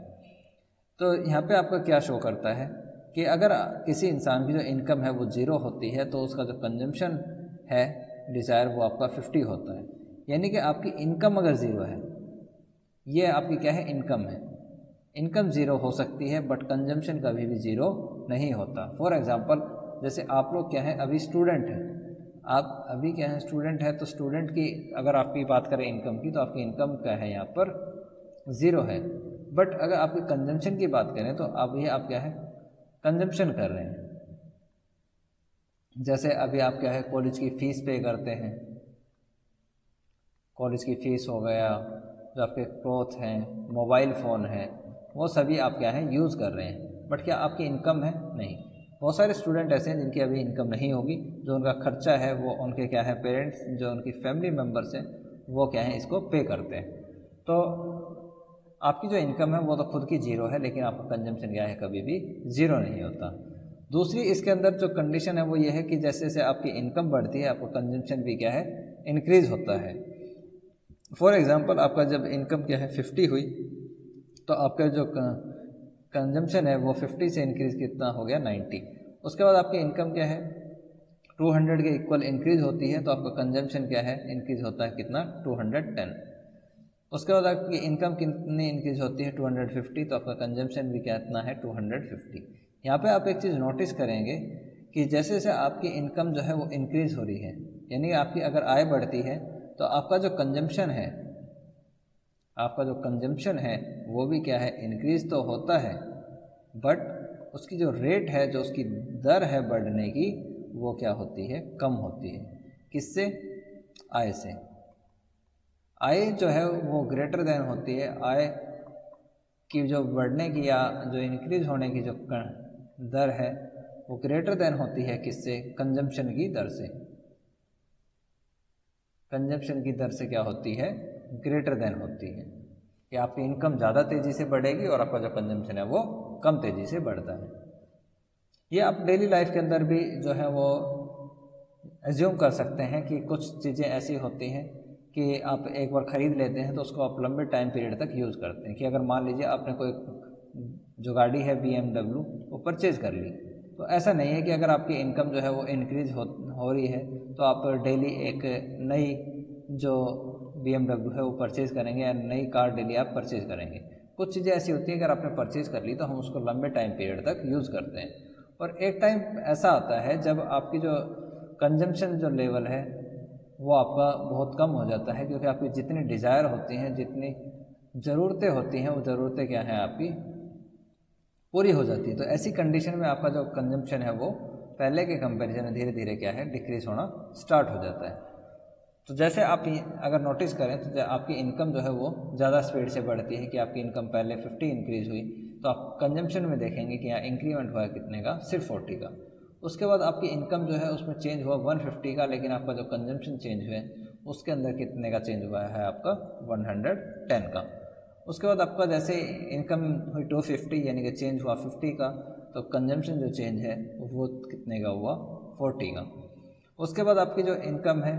तो यहाँ पे आपका क्या शो करता है कि अगर किसी इंसान की जो इनकम है वो 0 होती है तो उसका जो कंजम्पशन है डिज़ायर वो आपका 50 होता है, यानी कि आपकी इनकम अगर 0 है, ये आपकी क्या है इनकम है, इनकम 0 हो सकती है बट कंजम्पशन कभी भी 0 नहीं होता। फॉर एग्जांपल, जैसे आप लोग क्या है अभी स्टूडेंट हैं, आप अभी क्या है स्टूडेंट है, तो स्टूडेंट की अगर आपकी बात करें इनकम की, तो आपकी इनकम क्या है यहाँ पर 0 है, बट अगर आपकी कंजम्पशन की बात करें तो आप क्या है कंजम्पशन कर रहे हैं। जैसे अभी आप क्या है कॉलेज की फ़ीस पे करते हैं, कॉलेज की फ़ीस हो गया, जो आपके क्लॉथ हैं, मोबाइल फ़ोन है, वो सभी आप क्या है यूज़ कर रहे हैं, बट क्या आपकी इनकम है? नहीं। बहुत सारे स्टूडेंट ऐसे हैं जिनकी अभी इनकम नहीं होगी, जो उनका खर्चा है वो उनके क्या है पेरेंट्स, जो उनकी फैमिली मेम्बर्स हैं वो क्या है इसको पे करते हैं। तो आपकी जो इनकम है वो तो खुद की 0 है, लेकिन आपका कंजम्पशन क्या है कभी भी 0 नहीं होता। दूसरी इसके अंदर जो कंडीशन है वो ये है कि जैसे जैसे आपकी इनकम बढ़ती है आपका कंजम्पशन भी क्या है इंक्रीज़ होता है। फॉर एग्ज़ाम्पल, आपका जब इनकम क्या है 50 हुई तो आपका जो कंजम्पशन है वो 50 से इंक्रीज़ कितना हो गया 90। उसके बाद आपकी इनकम क्या है 200 के इक्वल इंक्रीज़ होती है, तो आपका कंजम्पशन क्या है इंक्रीज़ होता है कितना 210। उसके बाद आपकी इनकम कितनी इंक्रीज़ होती है 250, तो आपका कंजम्पशन भी कितना है 250। यहाँ पे आप एक चीज़ नोटिस करेंगे कि जैसे जैसे आपकी इनकम जो है वो इंक्रीज़ हो रही है, यानी आपकी अगर आय बढ़ती है तो आपका जो कंजम्पशन है वो भी क्या है इंक्रीज़ तो होता है, बट उसकी जो रेट है, जो उसकी दर है बढ़ने की, वो क्या होती है कम होती है। किससे? आय से। आय जो है वो ग्रेटर देन होती है, आय की जो बढ़ने की या जो इंक्रीज़ होने की जो दर है वो ग्रेटर देन होती है किससे? कंजम्पशन की दर से। कंजम्पशन की दर से क्या होती है ग्रेटर देन होती है, कि आपकी इनकम ज़्यादा तेज़ी से बढ़ेगी और आपका जो कंजम्पशन है वो कम तेज़ी से बढ़ता है। ये आप डेली लाइफ के अंदर भी जो है वो एज्यूम कर सकते हैं कि कुछ चीज़ें ऐसी होती हैं कि आप एक बार ख़रीद लेते हैं तो उसको आप लंबे टाइम पीरियड तक यूज़ करते हैं। कि अगर मान लीजिए आपने कोई जो गाड़ी है BMW वो परचेज़ कर ली, तो ऐसा नहीं है कि अगर आपकी इनकम जो है वो इंक्रीज़ हो रही है तो आप डेली एक नई जो BMW है वो परचेज़ करेंगे या नई कार डेली आप परचेज़ करेंगे। कुछ चीज़ें ऐसी होती हैं अगर आपने परचेज़ कर ली तो हम उसको लंबे टाइम पीरियड तक यूज़ करते हैं, और एक टाइम ऐसा आता है जब आपकी जो कंजम्पशन जो लेवल है वो आपका बहुत कम हो जाता है, क्योंकि आपकी जितनी डिज़ायर होती हैं, जितनी ज़रूरतें होती हैं, वो ज़रूरतें क्या हैं आपकी पूरी हो जाती है। तो ऐसी कंडीशन में आपका जो कंजम्पशन है वो पहले के कंपैरिजन में धीरे धीरे क्या है डिक्रीज़ होना स्टार्ट हो जाता है। तो जैसे आप अगर नोटिस करें तो आपकी इनकम जो है वो ज़्यादा स्पीड से बढ़ती है, कि आपकी इनकम पहले 50 इंक्रीज़ हुई तो आप कंजम्पशन में देखेंगे कि यहाँ इंक्रीमेंट हुआ है कितने का, सिर्फ 40 का। उसके बाद आपकी इनकम जो है उसमें चेंज हुआ 150 का, लेकिन आपका जो कंजम्पशन चेंज हुए उसके अंदर कितने का चेंज हुआ है आपका 110 का। उसके बाद आपका जैसे इनकम हुई 250 यानी कि चेंज हुआ 50 का, तो कंजम्पशन जो चेंज है वो कितने का हुआ 40 का। उसके बाद आपकी जो इनकम है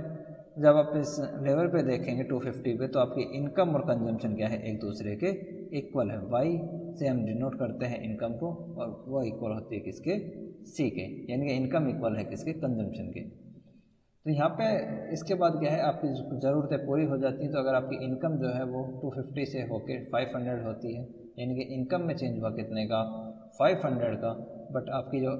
जब आप इस लेवल पे देखेंगे 250 पे, तो आपकी इनकम और कंजम्पशन क्या है एक दूसरे के इक्वल है। वाई से हम डिनोट करते हैं इनकम को, और वो इक्वल होती है किसके, सी के, यानी कि इनकम इक्वल है किसके, कंजम्पशन के। तो यहाँ पे इसके बाद क्या है आपकी ज़रूरतें पूरी हो जाती हैं। तो अगर आपकी इनकम जो है वो 250 से होके 500 होती है, यानी कि इनकम में चेंज हुआ कितने का 500 का, बट आपकी जो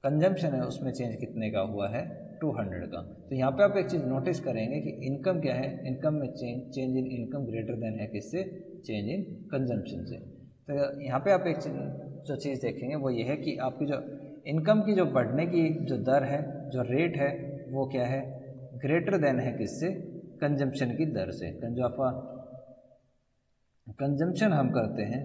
कंजम्पशन है उसमें चेंज कितने का हुआ है 200 का। तो यहाँ पे आप एक चीज़ नोटिस करेंगे कि इनकम क्या है, इनकम में change in income greater than है किससे, चेंज इन कंजम्पशन से। तो यहाँ पे आप एक जो चीज़ देखेंगे वो ये है कि आपकी जो इनकम की जो बढ़ने की जो दर है, जो रेट है, वो क्या है ग्रेटर देन है किससे, कंजम्पशन की दर से। जो आपका कंजम्पशन हम करते हैं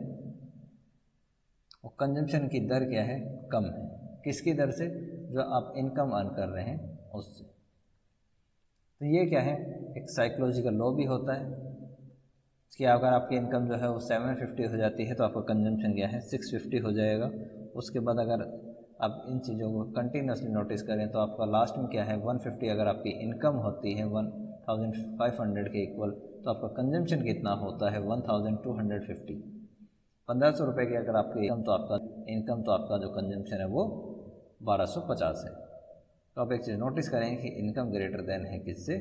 वो कंजम्पशन की दर क्या है, कम है, किसकी दर से, जो आप इनकम अर्न कर रहे हैं उससे। तो ये क्या है एक साइकोलॉजिकल लॉ भी होता है कि अगर आपकी इनकम जो है वो 750 हो जाती है तो आपका कंजम्पशन क्या है 650 हो जाएगा। उसके बाद अगर आप इन चीज़ों को कंटिन्यूसली नोटिस करें तो आपका लास्ट में क्या है 150 अगर आपकी इनकम होती है 1500 के इक्वल, तो आपका कंजम्पशन कितना होता है 1250। 1500 रुपये की अगर आपकी इनकम तो आपका जो कंजम्पशन है वो 1250 है। तो आप एक चीज़ नोटिस करेंगे कि इनकम ग्रेटर देन है किससे,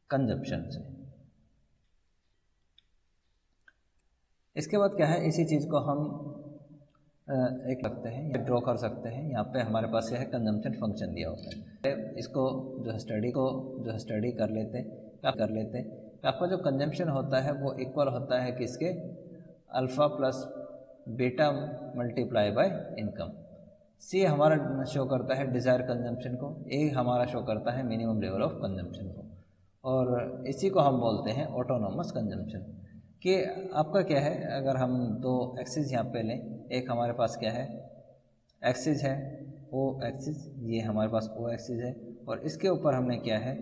कंजम्पशन से। इसके बाद क्या है इसी चीज़ को हम एक लगते हैं या ड्रॉ कर सकते हैं। यहाँ पे हमारे पास क्या है कंजम्पशन फंक्शन दिया होता है, इसको जो है स्टडी कर लेते हैं। आपका जो कंजम्पशन होता है वो इक्वल होता है किसके, alpha plus beta multiply by income. C हमारा शो करता है डिज़ायर कंजम्पशन को, ए हमारा शो करता है मिनिमम लेवल ऑफ कंजम्पशन को, और इसी को हम बोलते हैं ऑटोनोमस कंजम्पशन। कि आपका क्या है अगर हम दो एक्सिस यहाँ पे लें, एक हमारे पास क्या है एक्सिस है ओ एक्सिस, ये हमारे पास ओ एक्सिस है, और इसके ऊपर हमने क्या है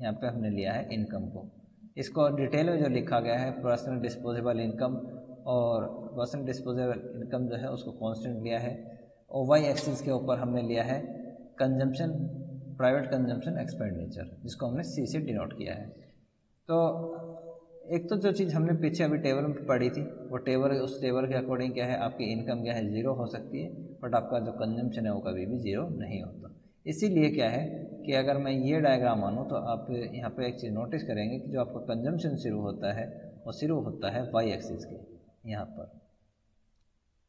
यहाँ पे हमने लिया है इनकम को। इसको डिटेल में जो लिखा गया है पर्सनल डिस्पोजेबल इनकम, और पर्सनल डिस्पोजेबल इनकम जो है उसको कांस्टेंट लिया है, और वाई एक्सिस के ऊपर हमने लिया है कंजम्पशन, प्राइवेट कंजम्पशन एक्सपेंडिचर, जिसको हमने सी से डिनोट किया है। तो एक तो जो चीज़ हमने पीछे अभी टेबल में पढ़ी थी वो उस टेबल के अकॉर्डिंग क्या है आपकी इनकम क्या है ज़ीरो हो सकती है, बट आपका जो कंजम्पशन है वो कभी भी ज़ीरो नहीं होता। इसीलिए क्या है कि अगर मैं ये डायग्राम मानूँ तो आप यहाँ पे एक चीज़ नोटिस करेंगे कि जो आपका कंजम्पशन शुरू होता है वो शुरू होता है वाई एक्सिस के, यहाँ पर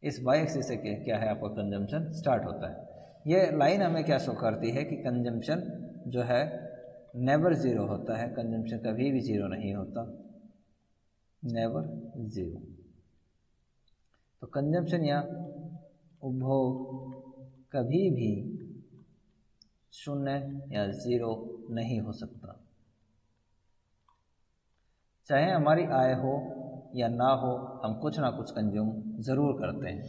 इस वाई एक्सिस से क्या है आपका कंजम्पशन स्टार्ट होता है। ये लाइन हमें क्या शो करती है कि कंजम्पशन जो है नेवर ज़ीरो होता है, कंजम्पशन कभी भी ज़ीरो नहीं होता, नेवर ज़ीरो। तो कंजम्पशन या उपभोग कभी भी शून्य या ज़ीरो नहीं हो सकता, चाहे हमारी आय हो या ना हो, हम कुछ ना कुछ कंज्यूम ज़रूर करते हैं।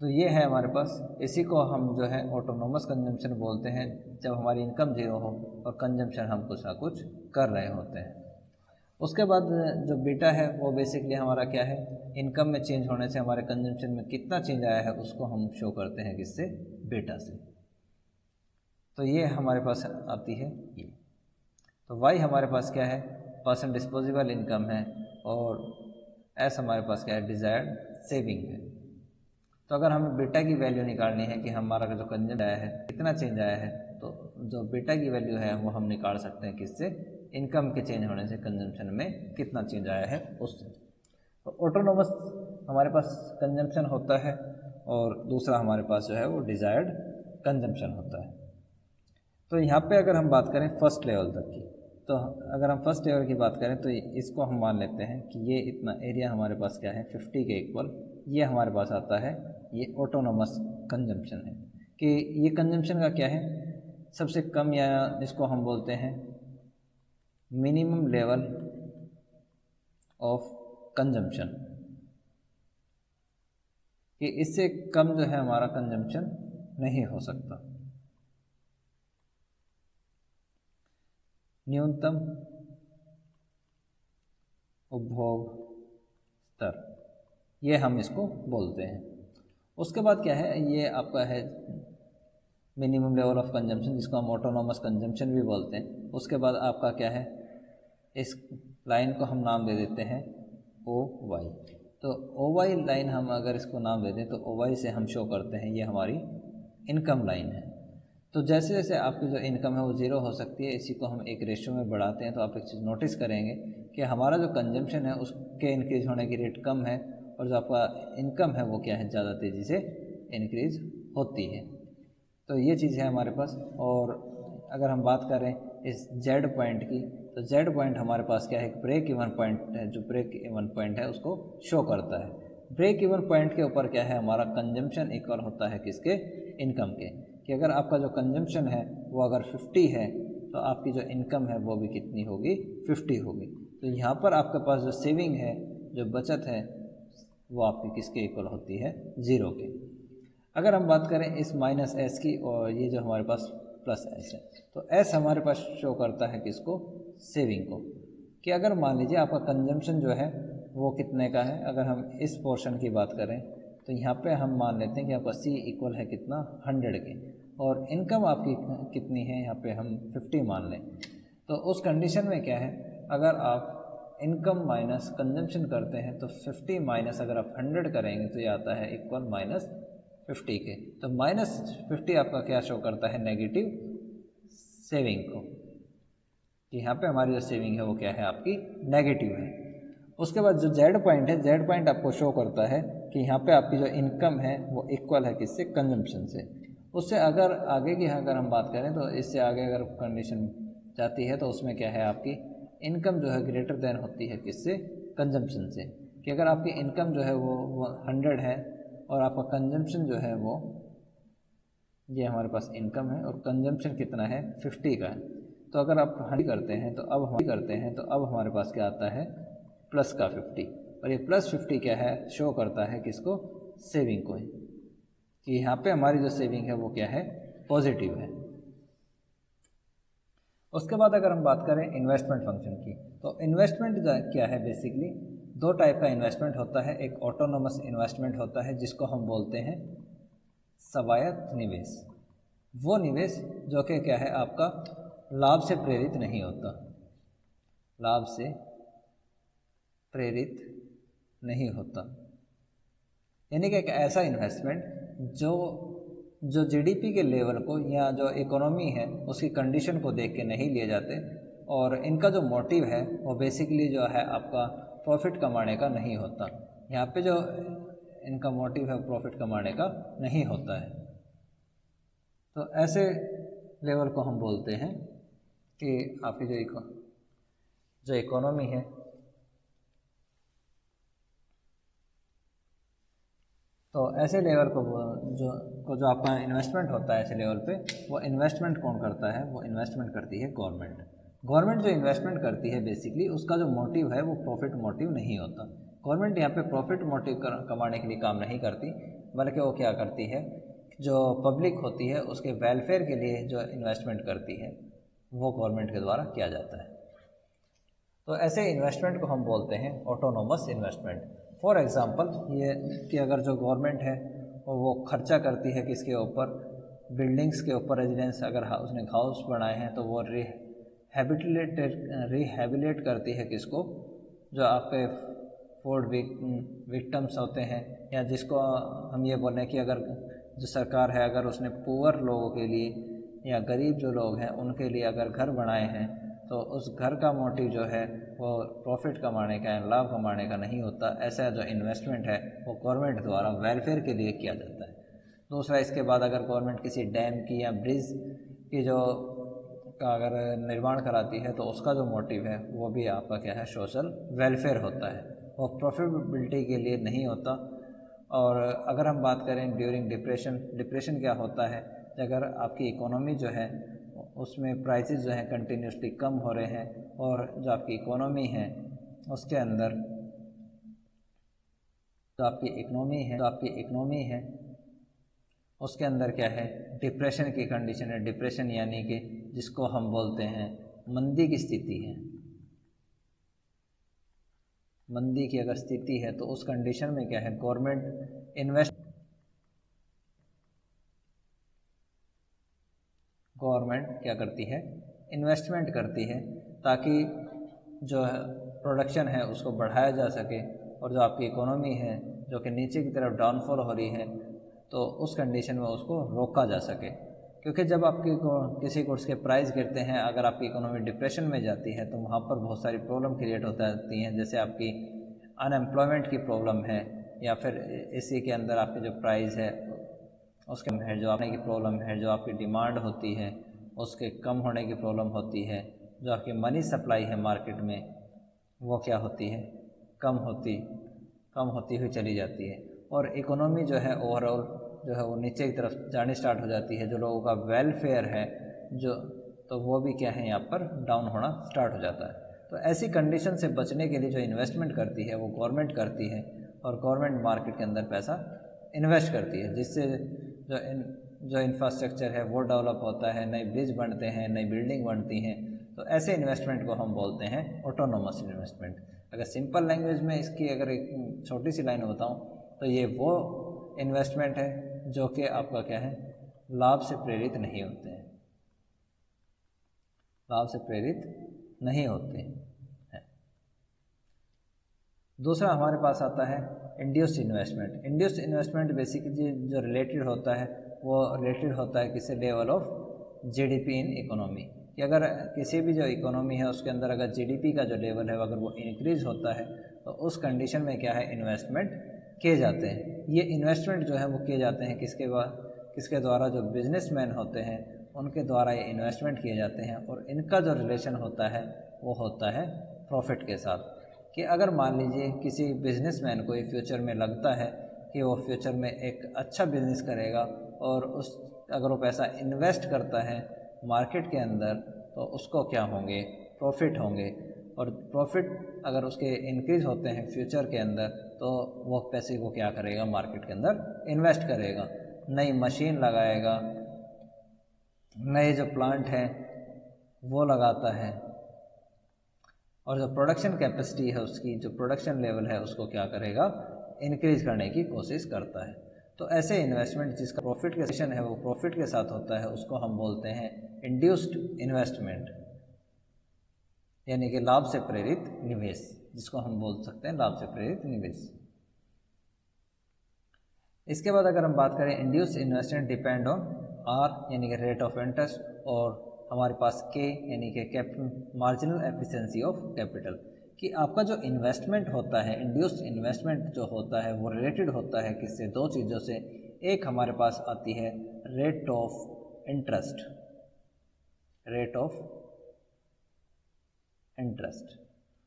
तो ये है हमारे पास, इसी को हम जो है ऑटोनोमस कंजम्पशन बोलते हैं, जब हमारी इनकम ज़ीरो हो और कंजम्पशन हम कुछ ना कुछ कर रहे होते हैं। उसके बाद जो बीटा है वो बेसिकली हमारा क्या है, इनकम में चेंज होने से हमारे कंजम्पशन में कितना चेंज आया है उसको हम शो करते हैं किससे, बीटा से। तो ये हमारे पास आती है ये। तो वाई हमारे पास क्या है, पर्सन डिस्पोजेबल इनकम है, और एस हमारे पास क्या है, डिज़ायर्ड सेविंग है। तो अगर हमें बीटा की वैल्यू निकालनी है कि हमारा जो कंजम्पशन आया है कितना चेंज आया है, तो जो बीटा की वैल्यू है वो हम निकाल सकते हैं किससे, इनकम के चेंज होने से कंजम्पशन में कितना चेंज आया है उससे। तो ऑटोनोमस हमारे पास कंजम्पशन होता है और दूसरा हमारे पास जो है वो डिज़ायर्ड कंजम्पशन होता है। तो यहाँ पे अगर हम बात करें फर्स्ट लेवल तक की, तो अगर हम फर्स्ट लेवल की बात करें तो इसको हम मान लेते हैं कि ये इतना एरिया हमारे पास क्या है 50 के इक्वल, ये हमारे पास आता है, ये ऑटोनोमस कंजम्पशन है। कि ये कंजम्पशन का क्या है, सबसे कम या जिसको हम बोलते हैं मिनिमम लेवल ऑफ कंजम्पशन, कि इससे कम जो है हमारा कंजम्पशन नहीं हो सकता। न्यूनतम उपभोग स्तर, ये हम इसको बोलते हैं। उसके बाद क्या है, ये आपका है मिनिमम लेवल ऑफ कंजम्पशन, जिसको हम ऑटोनोमस कंजम्पशन भी बोलते हैं। उसके बाद आपका क्या है, इस लाइन को हम नाम दे देते हैं ओ वाई। तो ओ वाई लाइन हम अगर इसको नाम दे दें तो ओ वाई से हम शो करते हैं ये हमारी इनकम लाइन है। तो जैसे जैसे आपकी जो इनकम है वो ज़ीरो हो सकती है, इसी को हम एक रेशियो में बढ़ाते हैं, तो आप एक चीज़ नोटिस करेंगे कि हमारा जो कंजम्पशन है उसके इंक्रीज़ होने की रेट कम है और जो आपका इनकम है वो क्या है, ज़्यादा तेज़ी से इंक्रीज़ होती है। तो ये चीज़ है हमारे पास। और अगर हम बात करें इस जेड पॉइंट की, तो जेड पॉइंट हमारे पास क्या है, एक ब्रेक इवन पॉइंट है, जो ब्रेक इवन पॉइंट है उसको शो करता है। ब्रेक इवन पॉइंट के ऊपर क्या है, हमारा कंजम्पशन इक्वल होता है किसके, इनकम के। कि अगर आपका जो कंजम्पशन है वो अगर 50 है तो आपकी जो इनकम है वो भी कितनी होगी, 50 होगी। तो यहाँ पर आपके पास जो सेविंग है, जो बचत है, वो आपकी किसके इक्वल होती है, ज़ीरो के। अगर हम बात करें इस माइनस एस की, और ये जो हमारे पास प्लस एस है, तो एस हमारे पास शो करता है किसको, सेविंग को। कि अगर मान लीजिए आपका कंजम्पशन जो है वो कितने का है, अगर हम इस पोर्शन की बात करें तो यहाँ पे हम मान लेते हैं कि आपका सी इक्वल है कितना, 100 के, और इनकम आपकी कितनी है, यहाँ पे हम 50 मान लें। तो उस कंडीशन में क्या है, अगर आप इनकम माइनस कंजम्पशन करते हैं तो 50 माइनस अगर आप 100 करेंगे तो ये आता है इक्वल -50 के। तो -50 आपका क्या शो करता है, नेगेटिव सेविंग को, कि यहाँ पे हमारी जो सेविंग है वो क्या है, आपकी नेगेटिव है। उसके बाद जो जेड पॉइंट है, जेड पॉइंट आपको शो करता है कि यहाँ पे आपकी जो इनकम है वो इक्वल है किससे, कंजम्पशन से। उससे अगर आगे की अगर हम बात करें तो इससे आगे अगर कंडीशन जाती है तो उसमें क्या है, आपकी इनकम जो है ग्रेटर देन होती है किससे, कंजम्पशन से। कि अगर आपकी इनकम जो है वो 100 है और आपका कंजम्पशन जो है वो, ये हमारे पास इनकम है और कंजम्पशन कितना है, 50 का है। तो अगर आप 100 करते हैं तो अब हमारे पास क्या आता है, प्लस का 50। और ये प्लस 50 क्या है, शो करता है किसको, सेविंग को ही, कि यहाँ पे हमारी जो सेविंग है वो क्या है, पॉजिटिव है। उसके बाद अगर हम बात करें इन्वेस्टमेंट फंक्शन की, तो इन्वेस्टमेंट क्या है, बेसिकली दो टाइप का इन्वेस्टमेंट होता है। एक ऑटोनोमस इन्वेस्टमेंट होता है जिसको हम बोलते हैं स्वायत्त निवेश। वो निवेश जो कि क्या है, आपका लाभ से प्रेरित नहीं होता, लाभ से प्रेरित नहीं होता। यानी कि एक ऐसा इन्वेस्टमेंट जो जीडीपी के लेवल को या जो इकोनॉमी है उसकी कंडीशन को देख के नहीं लिए जाते, और इनका जो मोटिव है वो बेसिकली जो है आपका प्रॉफिट कमाने का नहीं होता। यहाँ पे जो इनका मोटिव है प्रॉफिट कमाने का नहीं होता है। तो ऐसे लेवल को हम बोलते हैं कि आपकी जो इकोनॉमी है, तो ऐसे लेवल को जो आपका इन्वेस्टमेंट होता है ऐसे लेवल पे, वो इन्वेस्टमेंट कौन करता है, वो इन्वेस्टमेंट करती है गवर्नमेंट। गवर्नमेंट जो इन्वेस्टमेंट करती है बेसिकली उसका जो मोटिव है वो प्रॉफिट मोटिव नहीं होता। गवर्नमेंट यहाँ पे प्रॉफिट मोटिव कमाने के लिए काम नहीं करती, बल्कि वो क्या करती है, जो पब्लिक होती है उसके वेलफेयर के लिए जो इन्वेस्टमेंट करती है वो गवर्नमेंट के द्वारा किया जाता है। तो ऐसे इन्वेस्टमेंट को हम बोलते हैं ऑटोनोमस इन्वेस्टमेंट। फॉर एग्ज़ाम्पल ये कि अगर जो गवर्नमेंट है वो खर्चा करती है किसके ऊपर, बिल्डिंग्स के ऊपर, रेजिडेंस अगर उसने हाउस बनाए हैं तो वो रिहेबिलिटेट करती है किसको, जो आपके फूड विक्टम्स होते हैं, या जिसको हम ये बोलें कि अगर जो सरकार है अगर उसने पुअर लोगों के लिए या गरीब जो लोग हैं उनके लिए अगर घर बनाए हैं तो उस घर का मोटिव जो है वो प्रॉफिट कमाने का या लाभ कमाने का नहीं होता। ऐसा जो इन्वेस्टमेंट है वो गवर्नमेंट द्वारा वेलफेयर के लिए किया जाता है। दूसरा, इसके बाद अगर गवर्नमेंट किसी डैम की या ब्रिज की जो का अगर निर्माण कराती है तो उसका जो मोटिव है वो भी आपका क्या है, सोशल वेलफेयर होता है, वो प्रॉफिटेबिलिटी के लिए नहीं होता। और अगर हम बात करें ड्यूरिंग डिप्रेशन क्या होता है, अगर आपकी इकोनॉमी जो है उसमें प्राइसेस जो हैं कंटिन्यूसली कम हो रहे हैं और जो आपकी इकोनॉमी है उसके अंदर जो आपकी इकोनॉमी है उसके अंदर क्या है, डिप्रेशन की कंडीशन है। डिप्रेशन यानी कि जिसको हम बोलते हैं मंदी की स्थिति है। मंदी की अगर स्थिति है तो उस कंडीशन में क्या है, गवर्नमेंट क्या करती है, इन्वेस्टमेंट करती है ताकि जो है प्रोडक्शन है उसको बढ़ाया जा सके और जो आपकी इकोनॉमी है जो कि नीचे की तरफ डाउनफॉल हो रही है तो उस कंडीशन में उसको रोका जा सके। क्योंकि जब आपकी किसी गुड्स के प्राइस गिरते हैं, अगर आपकी इकोनॉमी डिप्रेशन में जाती है तो वहाँ पर बहुत सारी प्रॉब्लम क्रिएट हो जाती हैं, जैसे आपकी अनएम्प्लॉयमेंट की प्रॉब्लम है या फिर इसी के अंदर आपकी जो प्राइस है उसके है जो आपने की प्रॉब्लम है, जो आपकी डिमांड होती है उसके कम होने की प्रॉब्लम होती है, जो आपकी मनी सप्लाई है मार्केट में वो क्या होती है, कम होती हुई चली जाती है और इकोनॉमी जो है ओवरऑल जो है वो नीचे की तरफ जानी स्टार्ट हो जाती है। जो लोगों का वेलफेयर है जो तो वो भी क्या है यहाँ पर डाउन होना स्टार्ट हो जाता है। तो ऐसी कंडीशन से बचने के लिए जो इन्वेस्टमेंट करती है वो गवर्नमेंट करती है और गवर्नमेंट मार्केट के अंदर पैसा इन्वेस्ट करती है, जिससे जो इंफ्रास्ट्रक्चर है वो डेवलप होता है, नए ब्रिज बनते हैं, नई बिल्डिंग बनती हैं। तो ऐसे इन्वेस्टमेंट को हम बोलते हैं ऑटोनोमस इन्वेस्टमेंट। अगर सिंपल लैंग्वेज में इसकी अगर एक छोटी सी लाइन बताऊं तो ये वो इन्वेस्टमेंट है जो कि आपका क्या है, लाभ से प्रेरित नहीं होते हैं, लाभ से प्रेरित नहीं होते हैं। दूसरा हमारे पास आता है induced investment. Induced investment basically जो रिलेटेड होता है वो रिलेटेड होता है किसी level of GDP in economy, कि अगर किसी भी जो इकोनॉमी है उसके अंदर अगर जीडीपी का जो लेवल है अगर वो इंक्रीज़ होता है तो उस कंडीशन में क्या है, इन्वेस्टमेंट किए जाते हैं। ये इन्वेस्टमेंट जो है वो किए जाते हैं किसके द्वारा, जो बिजनेसमैन होते हैं उनके द्वारा ये इन्वेस्टमेंट किए जाते हैं और इनका जो रिलेशन होता है वो होता है प्रॉफिट के साथ। कि अगर मान लीजिए किसी बिजनेसमैन को फ्यूचर में लगता है कि वो फ्यूचर में एक अच्छा बिजनेस करेगा और अगर वो पैसा इन्वेस्ट करता है मार्केट के अंदर तो उसको क्या होंगे, प्रॉफिट होंगे। और प्रॉफिट अगर उसके इंक्रीज़ होते हैं फ्यूचर के अंदर तो वो पैसे को क्या करेगा, मार्केट के अंदर इन्वेस्ट करेगा, नई मशीन लगाएगा, नए जो प्लांट हैं वो लगाता है और जो प्रोडक्शन कैपेसिटी है उसकी जो प्रोडक्शन लेवल है उसको क्या करेगा, इंक्रीज़ करने की कोशिश करता है। तो ऐसे इन्वेस्टमेंट जिसका प्रॉफिट के सेशन है वो प्रॉफिट के साथ होता है उसको हम बोलते हैं इंड्यूस्ड इन्वेस्टमेंट, यानी कि लाभ से प्रेरित निवेश, जिसको हम बोल सकते हैं लाभ से प्रेरित निवेश। इसके बाद अगर हम बात करें induced investment depend on R यानी कि रेट ऑफ इंटरेस्ट और हमारे पास के यानी कि मार्जिनल एफिशिएंसी ऑफ कैपिटल, कि आपका जो इन्वेस्टमेंट होता है, इंड्यूस्ड इन्वेस्टमेंट जो होता है वो रिलेटेड होता है किससे, दो चीज़ों से। एक हमारे पास आती है रेट ऑफ इंटरेस्ट,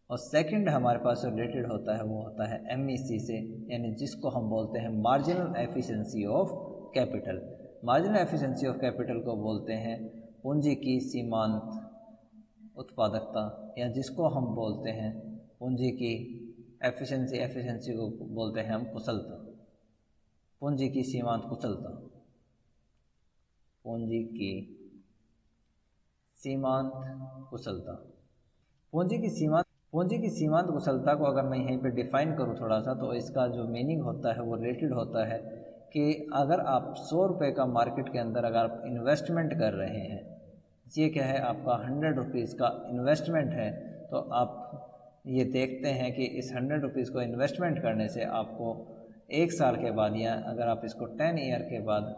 और सेकंड हमारे पास जो रिलेटेड होता है वो होता है MEC से, यानी जिसको हम बोलते हैं marginal efficiency of capital. Marginal efficiency of capital को बोलते हैं पूंजी की सीमांत उत्पादकता, या जिसको हम बोलते हैं पूंजी की एफिशिएंसी को बोलते हैं हम कुशलता, पूंजी की सीमांत कुशलता, पूंजी की सीमांत कुशलता। पूंजी की सीमांत कुशलता को अगर मैं यहीं पे डिफ़ाइन करूँ थोड़ा सा, तो इसका जो मीनिंग होता है वो रिलेटेड होता है कि अगर आप 100 रुपये का मार्केट के अंदर अगर आप इन्वेस्टमेंट कर रहे हैं, ये क्या है आपका 100 रुपीज़ का इन्वेस्टमेंट है, तो आप ये देखते हैं कि इस 100 रुपीज़ को इन्वेस्टमेंट करने से आपको 1 साल के बाद या अगर आप इसको 10 ईयर के बाद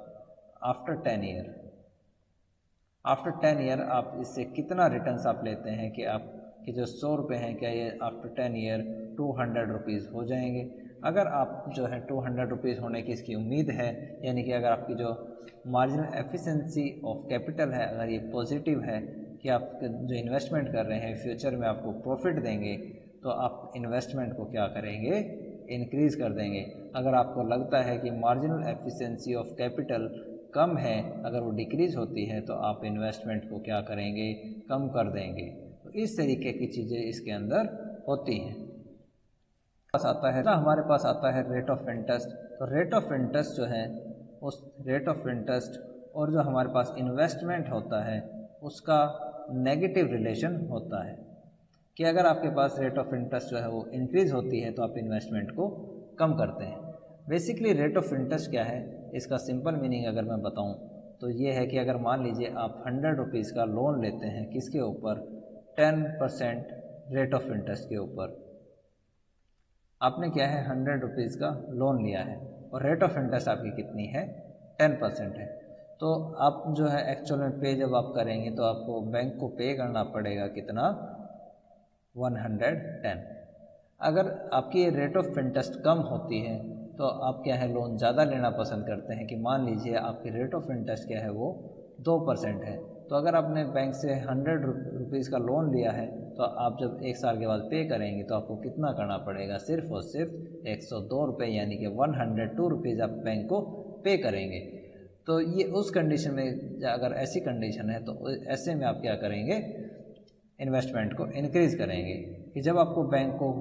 आफ्टर 10 ईयर आफ्टर 10 ईयर आप इससे कितना रिटर्न्स आप लेते हैं कि आपके जो 100 रुपये हैं क्या ये आफ्टर 10 ईयर 200 रुपीज़ हो जाएंगे। अगर आप जो है 200 रुपीज़ होने की इसकी उम्मीद है, यानी कि अगर आपकी जो मार्जिनल एफिशिएंसी ऑफ कैपिटल है अगर ये पॉजिटिव है कि आप जो इन्वेस्टमेंट कर रहे हैं फ्यूचर में आपको प्रॉफिट देंगे, तो आप इन्वेस्टमेंट को क्या करेंगे, इंक्रीज़ कर देंगे। अगर आपको लगता है कि मार्जिनल एफिशिएंसी ऑफ कैपिटल कम है, अगर वो डिक्रीज़ होती है तो आप इन्वेस्टमेंट को क्या करेंगे, कम कर देंगे। तो इस तरीके की चीज़ें इसके अंदर होती हैं। पास आता है ना, हमारे पास आता है रेट ऑफ इंटरेस्ट। तो रेट ऑफ इंटरेस्ट जो है उस रेट ऑफ इंटरेस्ट और जो हमारे पास इन्वेस्टमेंट होता है उसका नेगेटिव रिलेशन होता है कि अगर आपके पास रेट ऑफ इंटरेस्ट जो है वो इंक्रीज़ होती है तो आप इन्वेस्टमेंट को कम करते हैं। बेसिकली रेट ऑफ इंटरेस्ट क्या है, इसका सिंपल मीनिंग अगर मैं बताऊं तो ये है कि अगर मान लीजिए आप 100 रुपीज़ का लोन लेते हैं, किसके ऊपर, 10% रेट ऑफ इंटरेस्ट के ऊपर। आपने क्या है 100 रुपीज़ का लोन लिया है और रेट ऑफ इंटरेस्ट आपकी कितनी है, 10% है। तो आप जो है एक्चुअल में पे जब आप करेंगे तो आपको बैंक को पे करना पड़ेगा कितना, 110। अगर आपकी रेट ऑफ इंटरेस्ट कम होती है तो आप क्या है लोन ज़्यादा लेना पसंद करते हैं कि मान लीजिए आपकी रेट ऑफ इंटरेस्ट क्या है वो 2% है। तो अगर आपने बैंक से 100 रुपीज़ का लोन लिया है तो आप जब 1 साल के बाद पे करेंगे तो आपको कितना करना पड़ेगा, सिर्फ और सिर्फ 102 रुपये, यानी कि 102 रुपीज़ आप बैंक को पे करेंगे। तो ये उस कंडीशन में, अगर ऐसी कंडीशन है तो ऐसे में आप क्या करेंगे, इन्वेस्टमेंट को इंक्रीज़ करेंगे कि जब आपको बैंक को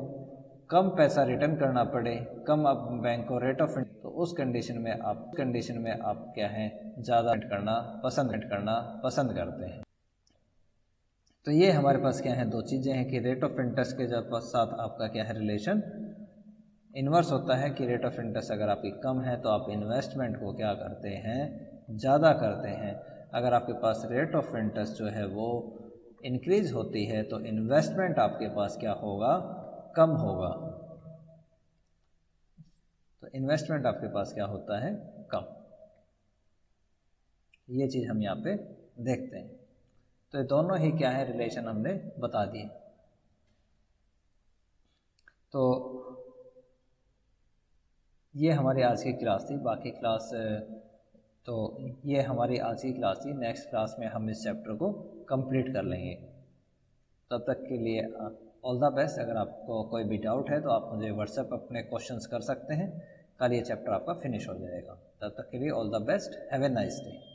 कम पैसा रिटर्न करना पड़े, कम आप बैंक को रेट ऑफ, तो उस कंडीशन में आप क्या है ज़्यादा करना पसंद करते हैं। तो ये हमारे पास क्या है, दो चीज़ें हैं कि रेट ऑफ इंटरेस्ट के जब साथ आपका क्या है रिलेशन इन्वर्स होता है कि रेट ऑफ इंटरेस्ट अगर आपकी कम है तो आप इन्वेस्टमेंट को क्या करते हैं, ज़्यादा करते हैं। अगर आपके पास रेट ऑफ इंटरेस्ट जो है वो इंक्रीज़ होती है तो इन्वेस्टमेंट आपके पास क्या होगा, कम होगा। तो इन्वेस्टमेंट आपके पास क्या होता है, कम। ये चीज़ हम यहाँ पे देखते हैं। तो ये दोनों ही क्या है रिलेशन हमने बता दिए। तो ये हमारी आज की क्लास थी। बाकी क्लास तो ये हमारी आज की क्लास थी। नेक्स्ट क्लास में हम इस चैप्टर को कंप्लीट कर लेंगे। तब तक के लिए ऑल द बेस्ट। अगर आपको कोई भी डाउट है तो आप मुझे व्हाट्सएप अपने क्वेश्चंस कर सकते हैं। कल ये चैप्टर आपका फिनिश हो जाएगा। तब तक के लिए all the best. Have a nice day.